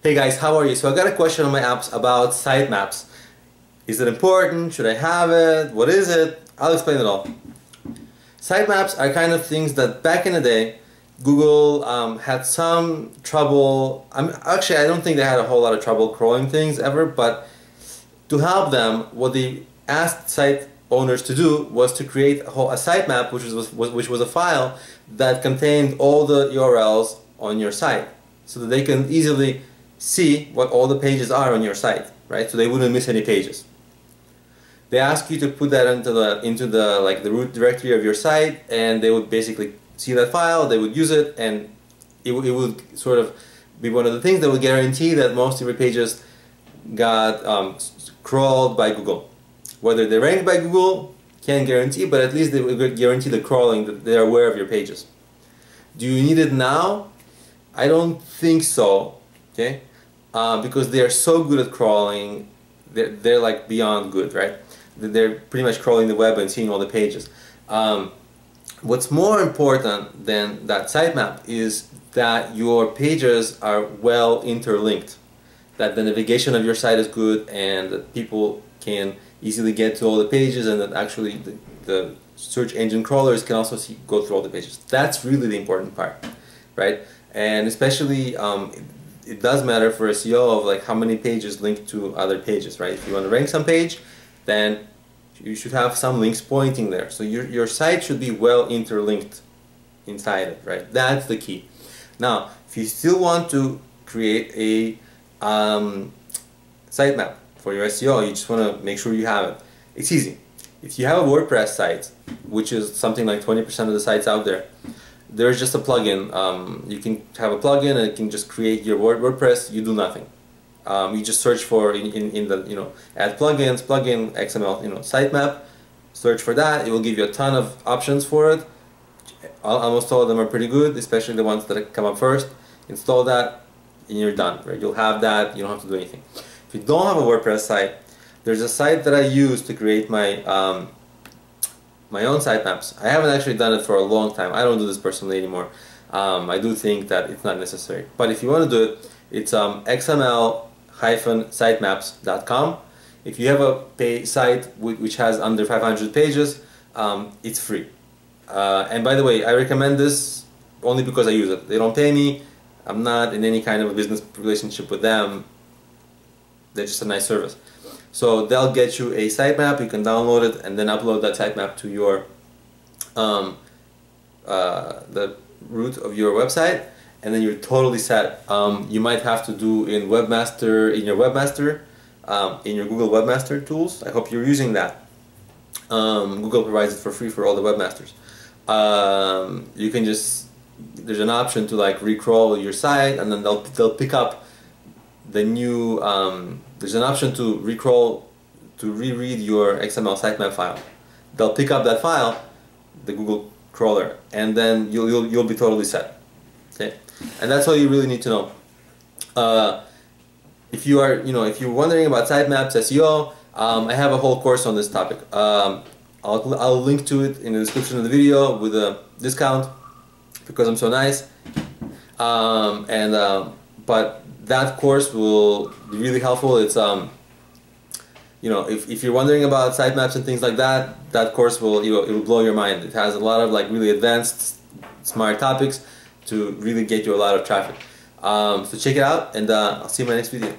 Hey guys, how are you? So I got a question on my apps about sitemaps. Is it important? Should I have it? What is it? I'll explain it all. Sitemaps are kind of things that back in the day, Google had some trouble. Actually, I don't think they had a whole lot of trouble crawling things ever, but to help them, what they asked site owners to do was to create a sitemap, which was a file that contained all the URLs on your site, so that they can easily see what all the pages are on your site, right? So they wouldn't miss any pages. They ask you to put that into the root directory of your site, and they would basically see that file, they would use it, and it would sort of be one of the things that would guarantee that most of your pages got crawled by Google. Whether they're ranked by Google, can't guarantee, but at least they would guarantee the crawling, that they're aware of your pages. Do you need it now? I don't think so, okay? Because they are so good at crawling, they're like beyond good, right? They're pretty much crawling the web and seeing all the pages. What's more important than that sitemap is that your pages are well interlinked, that the navigation of your site is good, and that people can easily get to all the pages, and that actually the search engine crawlers can also go through all the pages. That's really the important part, right? And especially it does matter for SEO of like how many pages link to other pages, right? If you want to rank some page, then you should have some links pointing there. So your site should be well interlinked inside it, right? That's the key. Now, if you still want to create a sitemap for your SEO, you just want to make sure you have it. It's easy. If you have a WordPress site, which is something like 20% of the sites out there, there's just a plugin. You can have a plugin and it can just create your WordPress. You do nothing. You just search for in the add plugins, plugin XML sitemap. Search for that. It will give you a ton of options for it. Almost all of them are pretty good, especially the ones that come up first. Install that, and you're done. Right? You'll have that. You don't have to do anything. If you don't have a WordPress site, there's a site that I use to create my my own sitemaps. I haven't actually done it for a long time. I don't do this personally anymore. I do think that it's not necessary. But if you want to do it, it's xml-sitemaps.com. If you have a site which has under 500 pages, it's free. And by the way, I recommend this only because I use it. They don't pay me. I'm not in any kind of a business relationship with them. They're just a nice service. So they'll get you a sitemap, you can download it and then upload that sitemap to your the root of your website, and then you're totally set. You might have to do in your Google Webmaster tools. I hope you're using that. Google provides it for free for all the webmasters. You can there's an option to like recrawl your site, and then they'll pick up the new there's an option to recrawl, to reread your XML sitemap file. They'll pick up that file, the Google crawler, and then you'll be totally set. Okay, and that's all you really need to know. If you're wondering about sitemaps, SEO, I have a whole course on this topic. I'll link to it in the description of the video with a discount because I'm so nice. But that course will be really helpful. It's if you're wondering about sitemaps and things like that, that course will it will blow your mind. It has a lot of like really advanced, smart topics to really get you a lot of traffic. So check it out, and I'll see you in my next video.